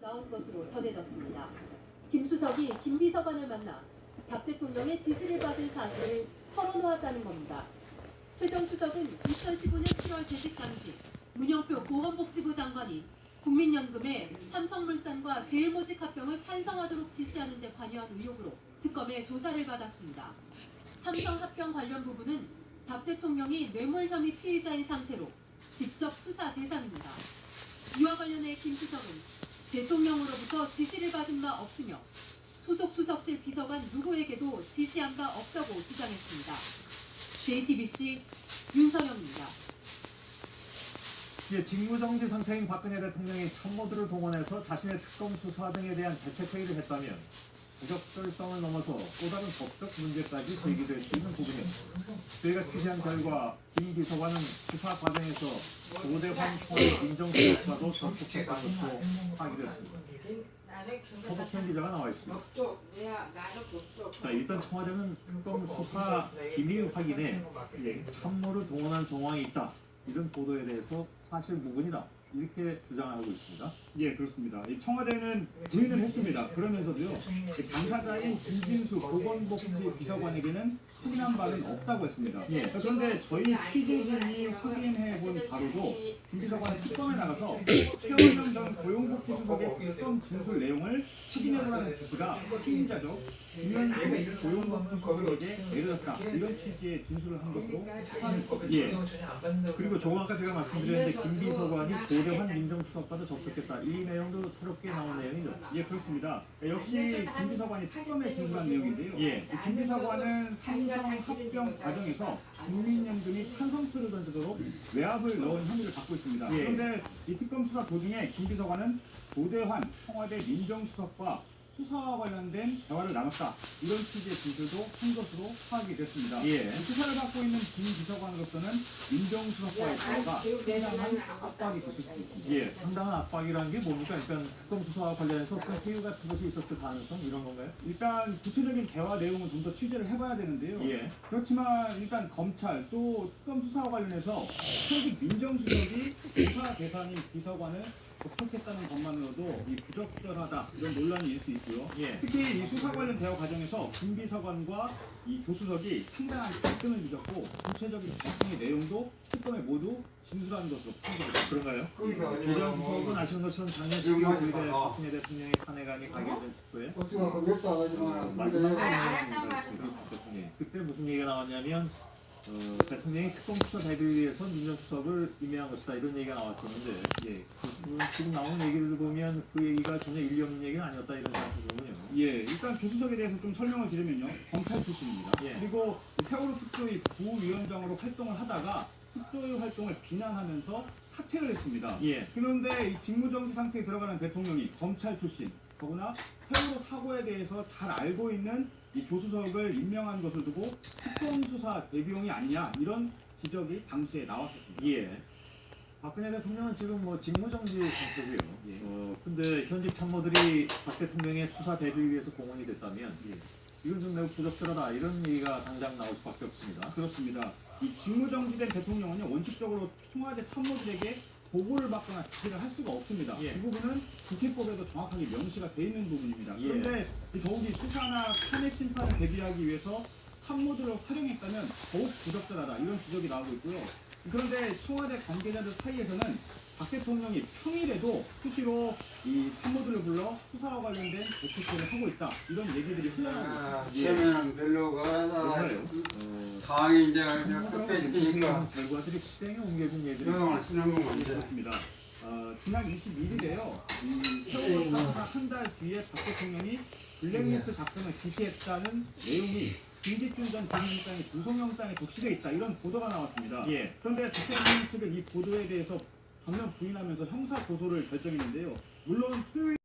나온 것으로 전해졌습니다. 김 수석이 김 비서관을 만나 박 대통령의 지시를 받은 사실을 털어놓았다는 겁니다. 최 전 수석은 2015년 7월 재직 당시 문영표 보건복지부 장관이 국민연금에 삼성물산과 제일모직 합병을 찬성하도록 지시하는 데 관여한 의혹으로 특검에 조사를 받았습니다. 삼성 합병 관련 부분은 박 대통령이 뇌물 혐의 피의자인 상태로 직접 수사 대상입니다. 이와 관련해 김 수석은 대통령으로부터 지시를 받은 바 없으며 소속 수석실 비서관 누구에게도 지시한 바 없다고 주장했습니다. JTBC 윤서영입니다. 직무정지 상태인 박근혜 대통령이 참모들을 동원해서 자신의 특검 수사 등에 대한 대책회의를 했다면 부적절성을 넘어서 또 다른 법적 문제까지 제기될 수 있는 부분입니다. 저희가 취재한 결과 김 비서관은 수사 과정에서 조대환 통합 민정수석과도 접촉했던 것으로 확인됐습니다. 서덕현 기자가 나와 있습니다. 자, 일단 청와대는 특검 수사 기밀 확인에 참모를 동원한 정황이 있다, 이런 보도에 대해서 사실 무근이다, 이렇게 주장하고 있습니다. 예, 그렇습니다. 청와대는 부인을 했습니다. 그러면서도요, 당사자인 김진수 보건복지비서관에게는 확인한 바는 없다고 했습니다. 예. 그런데 저희 취재진이 확인해본 바로도 김 비서관은 특검에 나가서 최원영 전 고용복지수석의 특검 진술 내용을 확인해보라는 지시가 피임자죠 김현수 고용복지수석에게 내려졌다, 이런 취지의 진술을 한 것으로 파악했습니다. 예. 그리고 조금 아까 제가 말씀드렸는데 김 비서관이 조대환 민정수석과도 접촉했다, 이 내용도 새롭게 나온 내용이죠. 예, 그렇습니다. 역시 김 비서관이 특검에 진술한 내용인데요. 예. 김 비서관은 삼성 합병 과정에서 국민연금이 찬성표를 던지도록 외압을 넣은 혐의를 받고 있습니다. 예. 그런데 이 특검 수사 도중에 김 비서관은 조대환 청와대 민정수석과 수사와 관련된 대화를 나눴다, 이런 취지의 진술도 한 것으로 파악이 됐습니다. 예. 수사를 받고 있는 김 비서관으로서는 민정수석과의 대화가 상당한 압박이 됐을 수도 있습니다. 예, 상당한 압박이라는 게 뭡니까? 그러니까 특검 수사와 관련해서 어떤 회유 같은 것이 있었을 가능성, 이런 건가요? 일단 구체적인 대화 내용은 좀 더 취재를 해봐야 되는데요. 예. 그렇지만 일단 검찰 또 특검 수사와 관련해서 현직 민정수석이 조사 대상인 비서관을 접촉했다는 것만으로도 이 부적절하다, 이런 논란이 있을 수 있고요. 예. 특히 이 수사 관련 대화 과정에서 김 비서관과 이 조수석이 상당한 갈등을 빚었고 구체적인 갈등의 내용도 특검에 모두 진술한 것으로 판결됐습니다. 그런가요? 조대환 수석은 아시는 것처럼 작년 12월 의대 박근혜 대통령의 탄핵안이 가결된 직후에 마지막으로 대통령, 그때 무슨 얘기가 나왔냐면 대통령이 특검 수사 대비를 위해서 민정수석을 임명한 것이다, 이런 얘기가 나왔었는데, 예, 지금 나오는 얘기를 보면 그 얘기가 전혀 일리 없는 얘기는 아니었다, 이런 생각이 들군요. 예, 일단 조수석에 대해서 좀 설명을 드리면요, 검찰 출신입니다. 예. 그리고 세월호 특조위 부위원장으로 활동을 하다가 특조위 활동을 비난하면서 사퇴를 했습니다. 예. 그런데 이 직무정지 상태에 들어가는 대통령이 검찰 출신, 더구나 세월호 사고에 대해서 잘 알고 있는 이 조수석을 임명한 것을 두고 특검 수사 대비용이 아니냐, 이런 지적이 당시에 나왔었습니다. 예. 박근혜 대통령은 지금 뭐 직무정지 상태고요. 예. 근데 현직 참모들이 박 대통령의 수사 대비를 위해서 공헌이 됐다면, 이건 좀 매우 부적절하다, 이런 얘기가 당장 나올 수밖에 없습니다. 그렇습니다. 이 직무정지된 대통령은요, 원칙적으로 청와대 참모들에게 보고를 받거나 지시를 할 수가 없습니다. 예. 이 부분은 국회법에도 정확하게 명시가 되어 있는 부분입니다. 예. 그런데 더욱이 수사나 탄핵 심판을 대비하기 위해서 참모들을 활용했다면 더욱 부적절하다, 이런 지적이 나오고 있고요. 그런데 청와대 관계자들 사이에서는 박 대통령이 평일에도 수시로 이 참모들을 불러 수사와 관련된 대책들을 하고 있다, 이런 얘기들이 흘러나오고 있습니다. 처음에는 별로가 그런가요? 당이 이제 참모들하고 급해지니까 대책회의 결과들이 실행에 옮겨진 얘기들이 영향을 있습니다. 쓰는 건 예, 이제 그렇습니다. 지난 21일에요. 이 세월호 참사 한 달 뒤에 박 대통령이 블랙리스트 작성을 지시했다는 내용이 김기춘 전 대통령장의 구속영장에 적시되어 있다, 이런 보도가 나왔습니다. 예. 그런데 대통령 측은 이 보도에 대해서 전면 부인하면서 형사 고소를 결정했는데요. 물론 토요일